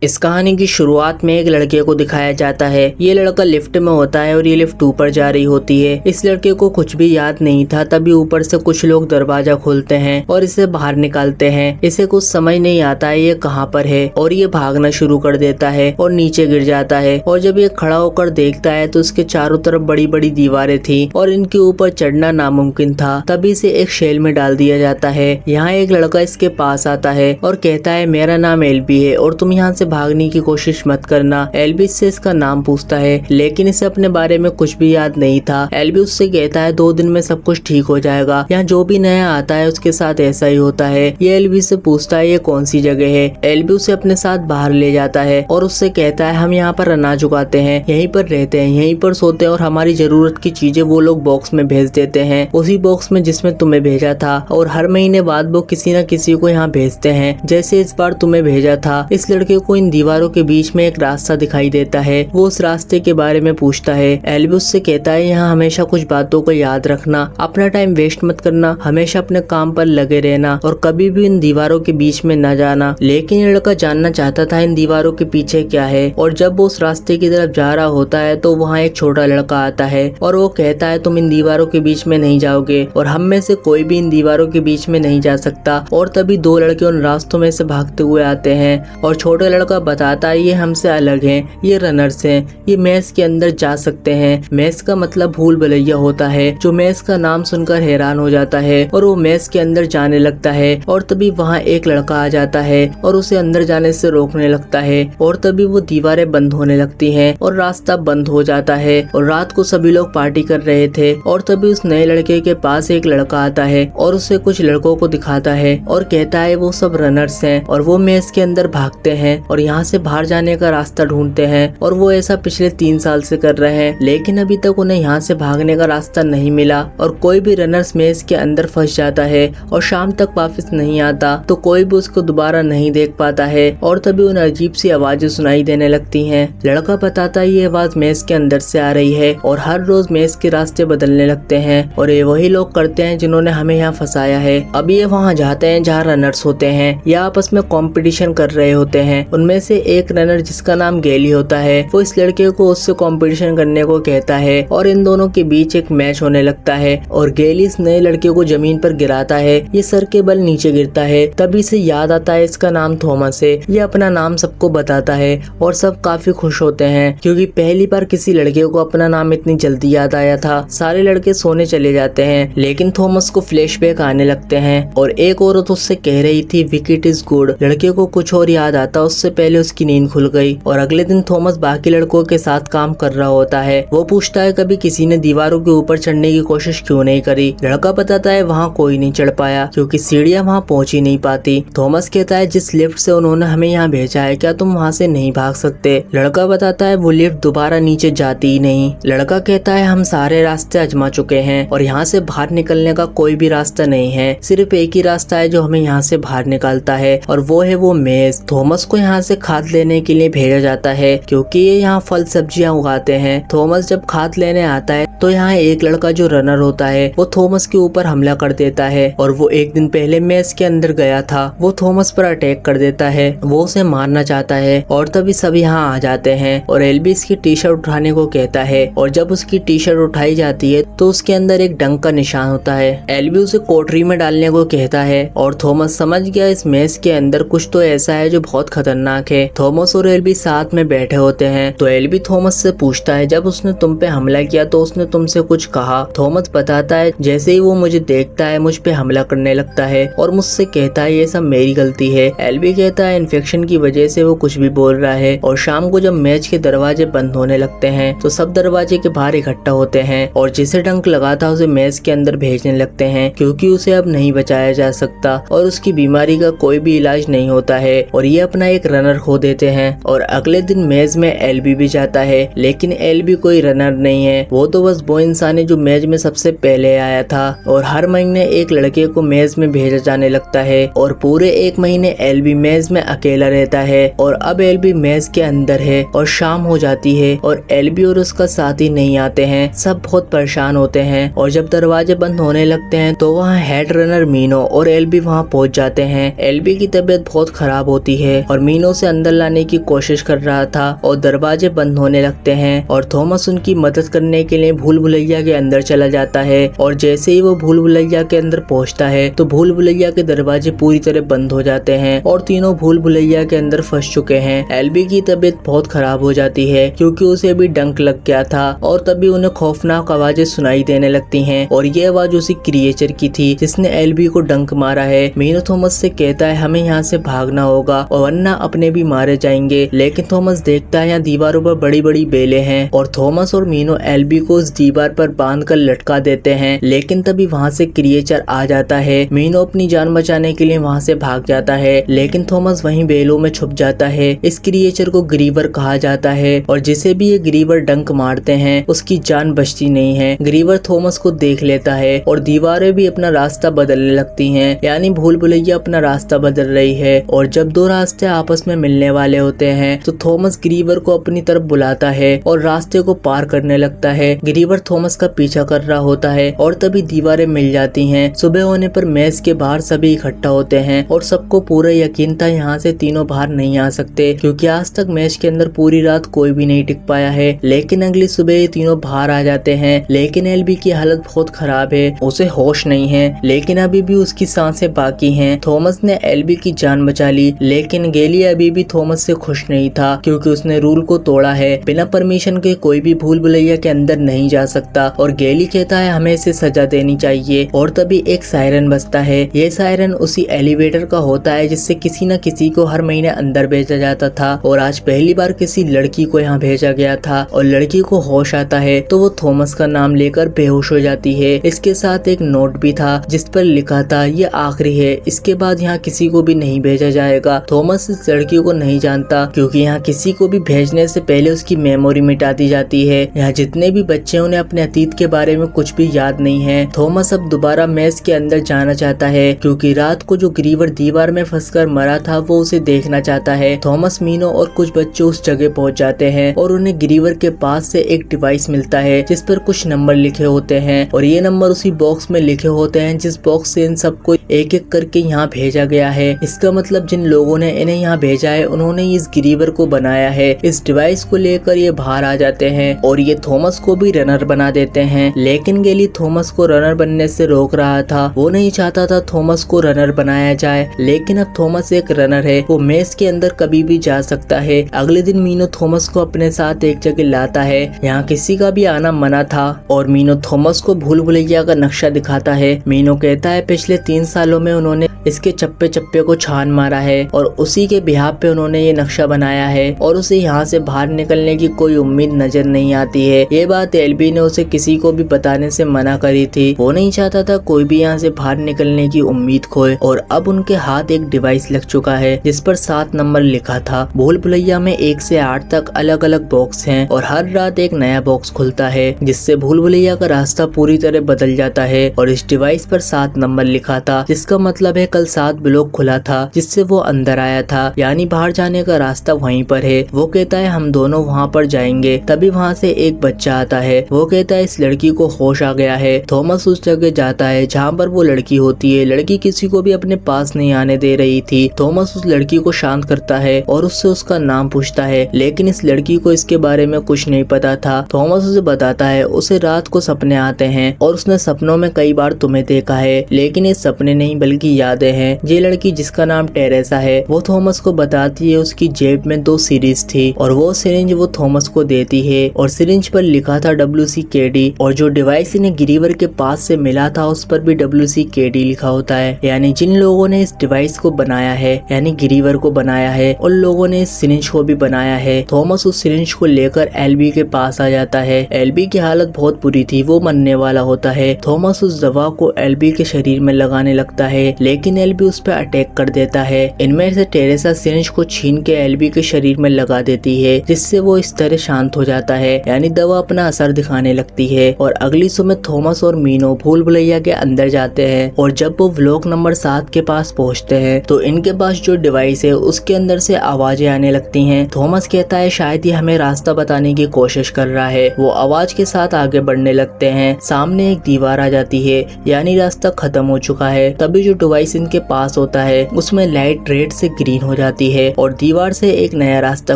इस कहानी की शुरुआत में एक लड़के को दिखाया जाता है। ये लड़का लिफ्ट में होता है और ये लिफ्ट ऊपर जा रही होती है। इस लड़के को कुछ भी याद नहीं था, तभी ऊपर से कुछ लोग दरवाजा खोलते हैं और इसे बाहर निकालते हैं। इसे कुछ समझ नहीं आता है ये कहाँ पर है और ये भागना शुरू कर देता है और नीचे गिर जाता है। और जब ये खड़ा होकर देखता है तो उसके चारों तरफ बड़ी बड़ी दीवारें थी और इनके ऊपर चढ़ना नामुमकिन था। तभी इसे एक शेल में डाल दिया जाता है। यहाँ एक लड़का इसके पास आता है और कहता है मेरा नाम एलबी है और तुम यहाँ से भागने की कोशिश मत करना। एलबी से इसका नाम पूछता है लेकिन इसे अपने बारे में कुछ भी याद नहीं था। एलबी उससे कहता है 2 दिन में सब कुछ ठीक हो जाएगा। यहाँ जो भी नया आता है उसके साथ ऐसा ही होता है। ये एलबी से पूछता है ये कौन सी जगह है। एलबी उसे अपने साथ बाहर ले जाता है और उससे कहता है हम यहाँ पर अनाज उगाते हैं, यहीं पर रहते हैं, यहीं पर सोते हैं और हमारी जरूरत की चीजें वो लोग बॉक्स में भेज देते हैं, उसी बॉक्स में जिसमें तुम्हें भेजा था। और हर महीने बाद वो किसी न किसी को यहाँ भेजते हैं, जैसे इस बार तुम्हें भेजा था। इस लड़के को इन दीवारों के बीच में एक रास्ता दिखाई देता है। वो उस रास्ते के बारे में पूछता है। एल्बी उससे कहता है यहाँ हमेशा कुछ बातों को याद रखना, अपना टाइम वेस्ट मत करना, हमेशा अपने काम पर लगे रहना और कभी भी इन दीवारों के बीच में न जाना। लेकिन ये लड़का जानना चाहता था इन दीवारों के पीछे क्या है। और जब वो उस रास्ते की तरफ जा रहा होता है तो वहाँ एक छोटा लड़का आता है और वो कहता है तुम इन दीवारों के बीच में नहीं जाओगे और हम में से कोई भी इन दीवारों के बीच में नहीं जा सकता। और तभी 2 लड़के उन रास्तों में से भागते हुए आते हैं और छोटा लड़का बताता है ये हमसे अलग हैं, ये रनर्स हैं, ये मैस के अंदर जा सकते हैं। मैस का मतलब भूल भुलैया होता है। जो मैस का नाम सुनकर हैरान हो जाता है और वो मैस के अंदर जाने लगता है। और तभी वहाँ एक लड़का आ जाता है और उसे अंदर जाने से रोकने लगता है। और तभी वो दीवारें बंद होने लगती हैं और रास्ता बंद हो जाता है। और रात को सभी लोग पार्टी कर रहे थे और तभी उस नए लड़के के पास एक लड़का आता है और उसे कुछ लड़कों को दिखाता है और कहता है वो सब रनर्स हैं और वो मैस के अंदर भागते हैं और यहाँ से बाहर जाने का रास्ता ढूंढते हैं। और वो ऐसा पिछले 3 साल से कर रहे हैं लेकिन अभी तक उन्हें यहाँ से भागने का रास्ता नहीं मिला। और कोई भी रनर्स मैस के अंदर फंस जाता है और शाम तक वापस नहीं आता तो कोई भी उसको दोबारा नहीं देख पाता है। और तभी उन्हें अजीब सी आवाजें सुनाई देने लगती हैं। लड़का बताता है ये आवाज मैस के अंदर से आ रही है और हर रोज मैस के रास्ते बदलने लगते हैं और ये वही लोग करते हैं जिन्होंने हमें यहाँ फंसाया है। अब ये वहाँ जाते हैं जहाँ रनर्स होते हैं, या आपस में कंपटीशन कर रहे होते हैं। उनमें से एक रनर जिसका नाम गेली होता है वो इस लड़के को उससे कंपटीशन करने को कहता है और इन दोनों के बीच एक मैच होने लगता है। और गेली इस नए लड़के को जमीन पर गिराता है, ये सर के बल नीचे गिरता है। तभी से याद आता है इसका नाम थॉमस है। ये अपना नाम सबको बताता है और सब काफी खुश होते हैं क्योंकि पहली बार किसी लड़के को अपना नाम इतनी जल्दी याद आया था। सारे लड़के सोने चले जाते हैं लेकिन थॉमस को फ्लैशबैक आने लगते हैं और एक औरत उससे कह रही थी विकेट इज गुड। लड़के को कुछ और याद आता उससे पहले उसकी नींद खुल गई। और अगले दिन थॉमस बाकी लड़कों के साथ काम कर रहा होता है। वो पूछता है कभी किसी ने दीवारों के ऊपर चढ़ने की कोशिश क्यों नहीं करी। लड़का बताता है वहाँ कोई नहीं चढ़ पाया क्योंकि सीढ़ियाँ वहाँ पहुँच ही नहीं पाती। थॉमस कहता है जिस लिफ्ट से उन्होंने हमें यहाँ भेजा है क्या तुम वहाँ से नहीं भाग सकते। लड़का बताता है वो लिफ्ट दोबारा नीचे जाती ही नहीं। लड़का कहता है हम सारे रास्ते आजमा चुके हैं और यहाँ से बाहर निकलने का कोई भी रास्ता नहीं है, सिर्फ एक ही रास्ता है जो हमें यहाँ से बाहर निकालता है और वो है वो मेज। थॉमस को यहाँ से खाद लेने के लिए भेजा जाता है क्योंकि ये यहाँ फल सब्जियाँ उगाते हैं। थॉमस जब खाद लेने आता है तो यहाँ एक लड़का जो रनर होता है वो थॉमस के ऊपर हमला कर देता है और वो एक दिन पहले मेज के अंदर गया था। वो थॉमस पर अटैक कर देता है, वो उसे मारना चाहता है और तभी सब यहाँ आ जाते हैं और एल्बी इसकी टी शर्ट उठाने को कहता है। और जब उसकी टी शर्ट उठाई जाती है तो उसके अंदर एक डंक का निशान होता है। एल्बी उसे कोठरी में डालने को कहता है और थॉमस समझ गया इस मेज के अंदर कुछ तो ऐसा है जो बहुत खतरनाक है। थॉमस और एल्बी साथ में बैठे होते हैं तो एल्बी थॉमस से पूछता है जब उसने तुम पे हमला किया तो उसने तुमसे कुछ कहा। थॉमस बताता है जैसे ही वो मुझे देखता है मुझ पे हमला करने लगता है और मुझसे कहता है ये सब मेरी गलती है। एल्बी कहता है इन्फेक्शन की वजह से वो कुछ भी बोल रहा है। और शाम को जब मैच के दरवाजे बंद होने लगते हैं तो सब दरवाजे के बाहर इकट्ठा होते हैं और जिसे डंक लगा था उसे मैच के अंदर भेजने लगते हैं क्योंकि उसे अब नहीं बचाया जा सकता और उसकी बीमारी का कोई भी इलाज नहीं होता है और ये अपना एक रनर खो देते हैं। और अगले दिन मैच में एल्बी भी जाता है लेकिन एल्बी कोई रनर नहीं है, वो तो बस वो इंसान है जो मैच में सबसे पहले आया था। और हर महीने एक लड़के को मैच में भेजा जाने लगता है और पूरे 1 महीने एल्बी मैच में अकेला रहता है। और अब एल्बी मैच के अंदर है और शाम हो जाती है और एल्बी और उसका साथी नहीं आते हैं। सब बहुत परेशान होते हैं और जब दरवाजे बंद होने लगते हैं तो वहाँ हेड रनर मीनो और एल्बी वहाँ पहुँच जाते हैं। एल्बी की तबीयत बहुत खराब होती है और मीनो उसे अंदर लाने की कोशिश कर रहा था और दरवाजे बंद होने लगते हैं और थॉमस उनकी मदद करने के लिए भूल भुलैया के अंदर चला जाता है। और जैसे ही वो भूल भुलैया के अंदर पहुंचता है तो भूल भुलैया के दरवाजे पूरी तरह बंद हो जाते हैं और तीनों भूल भुलैया के अंदर फंस चुके हैं। एल्बी की तबीयत बहुत खराब हो जाती है क्योंकि उसे भी डंक लग गया था और तभी उन्हें खौफनाक आवाजें सुनाई देने लगती हैं और ये आवाज उसी क्रिएचर की थी जिसने एल्बी को डंक मारा है। मीनो थॉमस से कहता है हमें यहाँ से भागना होगा और वरना अपने भी मारे जाएंगे, लेकिन थॉमस देखता है यहाँ दीवारों पर बड़ी बड़ी बेलें हैं और थॉमस और मीनो एल्बी को उस दीवार पर बांधकर लटका देते हैं। लेकिन तभी वहाँ से क्रिएचर आ जाता है। मीनो अपनी जान बचाने के लिए वहाँ से भाग जाता है, लेकिन थॉमस वहीं बेलों में छुप जाता है। इस क्रिएचर को ग्रीवर कहा जाता है और जिसे भी ये ग्रीवर डंक मारते हैं उसकी जान बचती नहीं है। ग्रीवर थॉमस को देख लेता है और दीवारें भी अपना रास्ता बदलने लगती हैं, यानी भूल भुलैया अपना रास्ता बदल रही है। और जब दो रास्ते आपस में मिलने वाले होते हैं तो थॉमस ग्रीवर को अपनी तरफ बुलाता है और रास्ते को पार करने लगता है। ग्रीवर थॉमस का पीछा कर रहा होता है और तभी दीवारें मिल जाती हैं। सुबह होने पर मेज के बाहर सभी इकट्ठा होते हैं और सबको पूरा यकीन था यहाँ से तीनों बाहर नहीं आ सकते क्योंकि आज तक मेज के अंदर पूरी रात कोई भी नहीं टिक पाया है। लेकिन अगली सुबह ये तीनों बाहर आ जाते हैं, लेकिन एल्बी की हालत बहुत खराब है, उसे होश नहीं है, लेकिन अभी भी उसकी सांसें बाकी हैं। थॉमस ने एल्बी की जान बचा ली, लेकिन गेली अभी भी थॉमस से खुश नहीं था क्योंकि उसने रूल को तोड़ा है। बिना परमिशन के कोई भी भूल भुलैया के अंदर नहीं जा सकता और गेली कहता है हमें इसे सजा देनी चाहिए। और तभी एक सायरन बजता है। ये सायरन उसी एलिवेटर का होता है जिससे किसी न किसी को हर महीने अंदर भेजा जाता था और आज पहली बार किसी लड़की को यहाँ भेजा गया था और लड़की को होश आता है तो वो थॉमस का नाम लेकर बेहोश हो जाती है। इसके साथ एक नोट भी था जिस पर लिखा था ये आखिरी है, इसके बाद यहाँ किसी को भी नहीं भेजा जाएगा। थॉमस इस लड़की को नहीं जानता क्योंकि यहाँ किसी को भी भेजने से पहले उसकी मेमोरी मिटा दी जाती है। यहाँ जितने भी बच्चे उन्हें अपने अतीत के बारे में कुछ भी याद नहीं है। थॉमस अब दोबारा मेज के अंदर जाना चाहता है क्योंकि रात को जो ग्रीवर दीवार में फंसकर मरा था वो उसे देखना चाहता है। थॉमस, मीनो और कुछ बच्चे उस जगह पहुंच जाते हैं और उन्हें ग्रीवर के पास से एक डिवाइस मिलता है जिस पर कुछ नंबर लिखे होते हैं और ये नंबर उसी बॉक्स में लिखे होते हैं जिस बॉक्स से इन सबको एक एक करके यहाँ भेजा गया है। इसका मतलब जिन लोगों ने इन्हें यहाँ भेजा है उन्होंने इस ग्रीवर को बनाया है। इस डिवाइस को लेकर ये बाहर आ जाते हैं और ये थॉमस को भी रनर बना देते हैं, लेकिन गेली थॉमस को रनर बनने से रोक रहा था। वो नहीं चाहता था थॉमस को रनर बनाया जाए, लेकिन अब थॉमस एक रनर है, वो मेज के अंदर कभी भी जा सकता है। अगले दिन मीनो थॉमस को अपने साथ एक जगह लाता है, यहाँ किसी का भी आना मना था और मीनो थॉमस को भूल भुलैया का नक्शा दिखाता है। मीनो कहता है पिछले 3 सालों में उन्होंने इसके चप्पे चप्पे को छान मारा है और उसी के बिहाफ पे उन्होंने ये नक्शा बनाया है और उसे यहाँ से बाहर निकलने की कोई उम्मीद नजर नहीं आती है। ये बात एल्बी ने उसे किसी को भी बताने से मना करी थी। वो नहीं चाहता था कोई भी यहाँ से बाहर निकलने की उम्मीद खोए। और अब उनके हाथ एक डिवाइस लग चुका है जिस पर 7 नंबर लिखा था। भूल भुलैया में 1 से 8 तक अलग अलग बॉक्स हैं और हर रात एक नया बॉक्स खुलता है जिससे भूल भुलैया का रास्ता पूरी तरह बदल जाता है। और इस डिवाइस पर 7 नंबर लिखा था जिसका मतलब है कल 7 ब्लॉक खुला था जिससे वो अंदर आया था, यानी बाहर जाने का रास्ता वहीं पर है। वो कहता है हम दोनों वहाँ पर जाएंगे। तभी वहाँ से एक बच्चा आता है। वो कहता है इस लड़की को होश आ गया है। थॉमस उस जगह जाता है जहाँ पर वो लड़की होती है। लड़की किसी को भी अपने पास नहीं आने दे रही थी। थॉमस उस लड़की को शांत करता है और उससे उसका नाम पूछता है, लेकिन इस लड़की को इसके बारे में कुछ नहीं पता था। थॉमस उसे बताता है उसे रात को सपने आते हैं और उसने सपनों में कई बार तुम्हें देखा है, लेकिन ये सपने नहीं बल्कि यादें हैं। ये लड़की जिसका नाम टेरेसा है वो थॉमस को बताती है उसकी जेब में 2 सीरीज थी और वो सिरिंज वो थॉमस को देती है और सिरिंज पर लिखा था WCKD और जो डिवाइस इन्हें ग्रीवर के पास से मिला था उस पर भी WCKD लिखा होता है। यानी जिन लोगों ने इस डिवाइस को बनाया है यानी ग्रीवर को बनाया है उन लोगों ने इस सिरिंज को भी बनाया है। थॉमस उस सिरिंज को लेकर एल्बी के पास आ जाता है। एल्बी की हालत बहुत बुरी थी, वो मरने वाला होता है। थॉमस उस दवा को एल्बी के शरीर में लगाने लगता है, लेकिन एल्बी उस पर अटैक कर देता है। इनमें से टेरेसा सिरिंज को छीन के एल्बी के शरीर में लगा देती है जिससे वो इस तरह शांत हो जाता है, यानी दवा अपना असर दिखाने लगती है। और अगली सुबह थॉमस और मीनो भूल भुलैया के अंदर जाते हैं और जब वो ब्लॉक नंबर 7 के पास पहुंचते हैं तो इनके पास जो डिवाइस है उसके अंदर से आवाजें आने लगती हैं। थॉमस कहता है शायद ये हमें रास्ता बताने की कोशिश कर रहा है। वो आवाज के साथ आगे बढ़ने लगते हैं। सामने एक दीवार आ जाती है, यानी रास्ता खत्म हो चुका है। तभी जो डिवाइस इनके पास होता है उसमें लाइट रेड से ग्रीन हो जाती जाती है और दीवार से एक नया रास्ता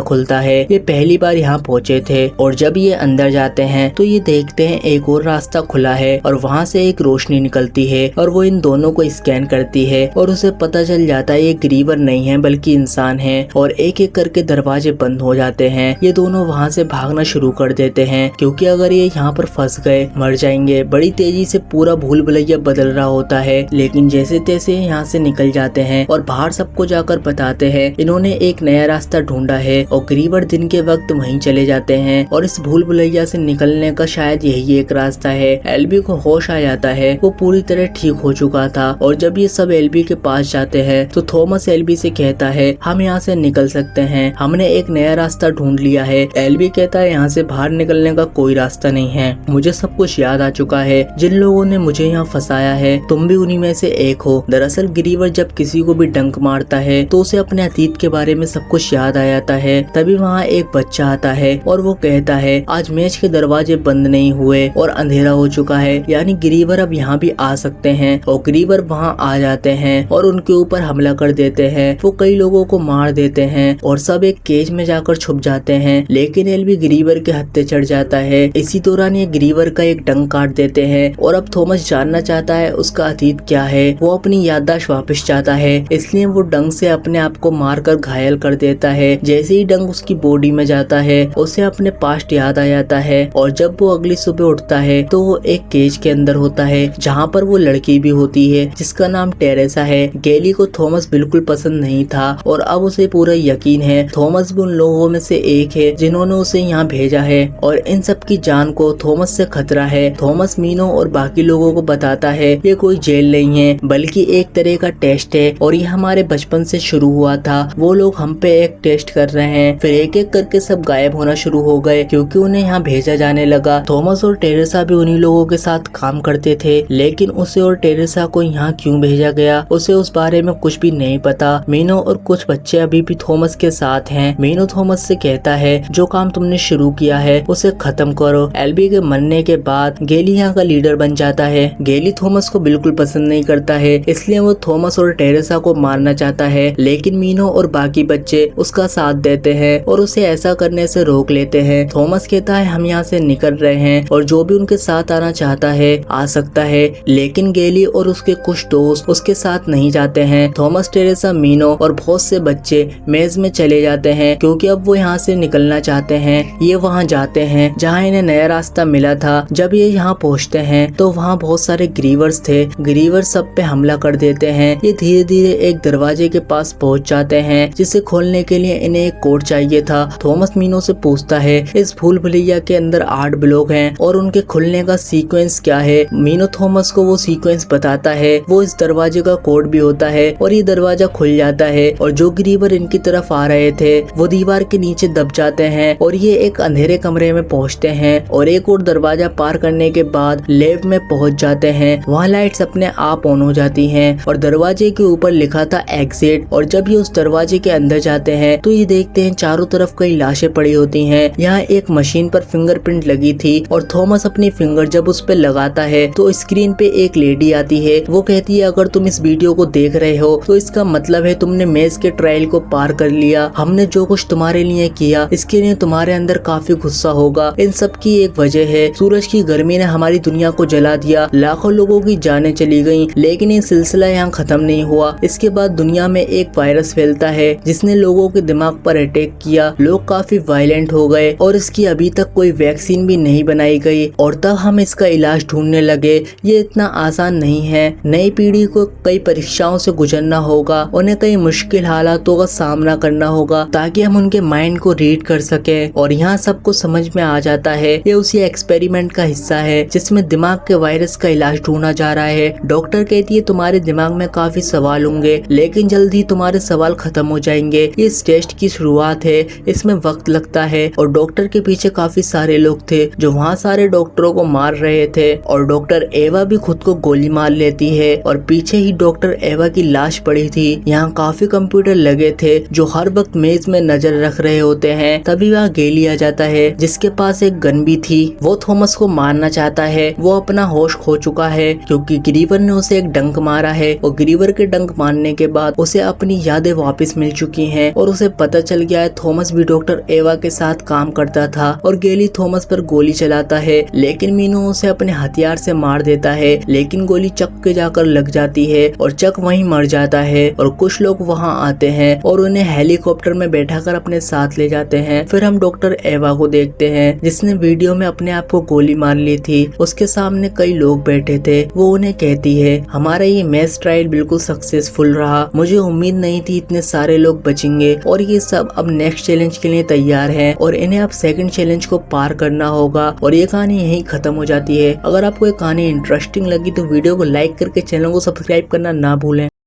खुलता है। ये पहली बार यहाँ पहुँचे थे और जब ये अंदर जाते हैं तो ये देखते हैं एक और रास्ता खुला है और वहाँ से एक रोशनी निकलती है और वो इन दोनों को स्कैन करती है और उसे पता चल जाता है ये ग्रीवर नहीं है बल्कि इंसान है और एक एक करके दरवाजे बंद हो जाते हैं। ये दोनों वहाँ से भागना शुरू कर देते हैं क्योंकि अगर ये यहाँ पर फंस गए मर जाएंगे। बड़ी तेजी से पूरा भूल भुलैया बदल रहा होता है, लेकिन जैसे तैसे यहाँ से निकल जाते हैं और बाहर सबको जाकर बताते हैं इन्होंने एक नया रास्ता ढूंढा है और ग्रीवर दिन के वक्त वहीं चले जाते हैं और इस भूल भुलैया से निकलने का शायद यही एक रास्ता है। एल्बी को होश आ जाता है, वो पूरी तरह ठीक हो चुका था और जब ये सब एल्बी के पास जाते हैं तो थॉमस एल्बी से कहता है हम यहाँ से निकल सकते हैं, हमने एक नया रास्ता ढूंढ लिया है। एल्बी कहता है यहाँ से बाहर निकलने का कोई रास्ता नहीं है, मुझे सब कुछ याद आ चुका है, जिन लोगों ने मुझे यहाँ फंसाया है तुम भी उन्हीं में से एक हो। दरअसल ग्रीवर जब किसी को भी डंक मारता है तो उसे अपने अतीत के बारे में सब कुछ याद आ जाता है। तभी वहाँ एक बच्चा आता है और वो कहता है आज मैच के दरवाजे बंद नहीं हुए और अंधेरा हो चुका है, यानी ग्रीवर अब यहाँ भी आ सकते हैं। और ग्रीवर वहाँ आ जाते हैं और उनके ऊपर हमला कर देते हैं। वो कई लोगों को मार देते हैं और सब एक केज में जाकर छुप जाते हैं, लेकिन एल्बी ग्रीवर के हत्थे चढ़ जाता है। इसी दौरान ये ग्रीवर का एक डंक काट देते हैं और अब थॉमस जानना चाहता है उसका अतीत क्या है। वो अपनी याददाश्त वापस चाहता है, इसलिए वो डंक से अपने आप को मारकर घायल कर देता है। जैसे ही डंक उसकी बॉडी में जाता है उसे अपने पास्ट याद आ जाता है और जब वो अगली सुबह उठता है तो वो एक केज के अंदर होता है जहाँ पर वो लड़की भी होती है जिसका नाम टेरेसा है। गेली को थॉमस बिल्कुल पसंद नहीं था और अब उसे पूरा यकीन है थॉमस भी उन लोगों में से एक है जिन्होंने उसे यहाँ भेजा है और इन सब की जान को थॉमस से खतरा है। थॉमस मीनो और बाकी लोगों को बताता है ये कोई जेल नहीं है बल्कि एक तरह का टेस्ट है और ये हमारे बचपन से शुरू हुआ था। वो लोग हम पे एक टेस्ट कर रहे हैं। फिर एक एक करके सब गायब होना शुरू हो गए क्योंकि उन्हें यहाँ भेजा जाने लगा। थॉमस और टेरेसा भी उन्हीं लोगों के साथ काम करते थे, लेकिन उसे और टेरेसा को यहाँ क्यों भेजा गया उसे उस बारे में कुछ भी नहीं पता। मीनो और कुछ बच्चे अभी भी थॉमस के साथ हैं। मीनो थॉमस से कहता है जो काम तुमने शुरू किया है उसे खत्म करो। एल्बी के मरने के बाद गेली यहाँ का लीडर बन जाता है। गेली थॉमस को बिल्कुल पसंद नहीं करता है, इसलिए वो थॉमस और टेरेसा को मारना चाहता है, लेकिन मीनो और बाकी बच्चे उसका साथ देते हैं और उसे ऐसा करने से रोक लेते हैं। थॉमस कहता है हम यहाँ से निकल रहे हैं और जो भी उनके साथ आना चाहता है आ सकता है, लेकिन गेली और उसके कुछ दोस्त उसके साथ नहीं जाते हैं। थॉमस, टेरेसा, मीनो और बहुत से बच्चे मेज में चले जाते हैं क्योंकि अब वो यहाँ से निकलना चाहते हैं। ये वहाँ जाते हैं जहाँ इन्हें नया रास्ता मिला था। जब ये यहाँ पहुँचते हैं तो वहाँ बहुत सारे ग्रीवर्स थे। ग्रीवर सब पे हमला कर देते हैं। ये धीरे धीरे एक दरवाजे के पास पहुँच जाते हैं जिसे खोलने के लिए इन्हें एक कोड चाहिए था। थॉमस मीनो से पूछता है इस भूल भुलैया के अंदर 8 ब्लॉक हैं और उनके खुलने का सीक्वेंस क्या है। मीनो थॉमस को वो सीक्वेंस बताता है, वो इस दरवाजे का कोड भी होता है और ये दरवाजा खुल जाता है और जो ग्रीवर इनकी तरफ आ रहे थे वो दीवार के नीचे दब जाते हैं और ये एक अंधेरे कमरे में पहुंचते हैं और एक और दरवाजा पार करने के बाद लैब में पहुंच जाते हैं। वहाँ लाइट्स अपने आप ऑन हो जाती हैं और दरवाजे के ऊपर लिखा था एग्जिट। और जब ये उस दरवाजे के अंदर जाते हैं तो ये देखते हैं चारों तरफ कई लाशें पड़ी होती हैं। यहाँ एक मशीन पर फिंगरप्रिंट लगी थी और थॉमस अपनी फिंगर जब उस पर लगाता है तो स्क्रीन पे एक लेडी आती है। वो कहती है अगर तुम इस वीडियो को देख रहे हो तो इसका मतलब है तुमने मेज के ट्रायल को पार कर लिया। हमने जो कुछ तुम्हारे लिए किया इसके लिए तुम्हारे अंदर काफी गुस्सा होगा। इन सब की एक वजह है सूरज की गर्मी ने हमारी दुनिया को जला दिया, लाखों लोगों की जानें चली गयी, लेकिन ये सिलसिला यहाँ खत्म नहीं हुआ। इसके बाद दुनिया में एक वायरस फैलता है जिसने लोगों के दिमाग पर अटैक किया। लोग काफी वायलेंट हो गए और इसकी अभी तक कोई वैक्सीन भी नहीं बनाई गई और तब हम इसका इलाज ढूंढने लगे। ये इतना आसान नहीं है। नई पीढ़ी को कई परीक्षाओं से गुजरना होगा, उन्हें कई मुश्किल हालातों का सामना करना होगा ताकि हम उनके माइंड को रीड कर सके। और यहाँ सबको समझ में आ जाता है ये उसी एक्सपेरिमेंट का हिस्सा है जिसमें दिमाग के वायरस का इलाज ढूंढा जा रहा है। डॉक्टर कहती है तुम्हारे दिमाग में काफी सवाल होंगे लेकिन जल्द ही तुम्हारे सवाल खत्म हो जाएंगे। इस टेस्ट की शुरुआत है, इसमें वक्त लगता है। और डॉक्टर के पीछे काफी सारे लोग थे जो वहाँ सारे डॉक्टरों को मार रहे थे और डॉक्टर एवा भी खुद को गोली मार लेती है और पीछे ही डॉक्टर एवा की लाश पड़ी थी। यहाँ काफी कंप्यूटर लगे थे जो हर वक्त मेज में नजर रख रहे होते हैं। तभी वहाँ गेली आ जाता है जिसके पास एक गन भी थी। वो थॉमस को मारना चाहता है। वो अपना होश खो चुका है क्योंकि ग्रीवर ने उसे एक डंक मारा है और ग्रीवर के डंक मारने के बाद उसे अपनी यादें वापस मिल चुकी हैं और उसे पता चल गया है थॉमस भी डॉक्टर एवा के साथ काम करता था और गेली थॉमस पर गोली चलाता है, लेकिन मीनू उसे अपने हथियार से मार देता है, लेकिन गोली चक के जाकर लग जाती है और चक वहीं मर जाता है। और कुछ लोग वहां आते हैं और उन्हें हेलीकॉप्टर में बैठाकर अपने साथ ले जाते हैं। फिर हम डॉक्टर एवा को देखते हैं जिसने वीडियो में अपने आप को गोली मार ली थी। उसके सामने कई लोग बैठे थे। वो उन्हें कहती है हमारा ये मैस ट्रायल बिल्कुल सक्सेसफुल रहा, मुझे उम्मीद नहीं थी इतने सारे लोग बचेंगे और ये सब अब नेक्स्ट चैलेंज के लिए तैयार हैं और इन्हें अब सेकंड चैलेंज को पार करना होगा। और ये कहानी यहीं खत्म हो जाती है। अगर आपको ये कहानी इंटरेस्टिंग लगी तो वीडियो को लाइक करके चैनल को सब्सक्राइब करना ना भूलें।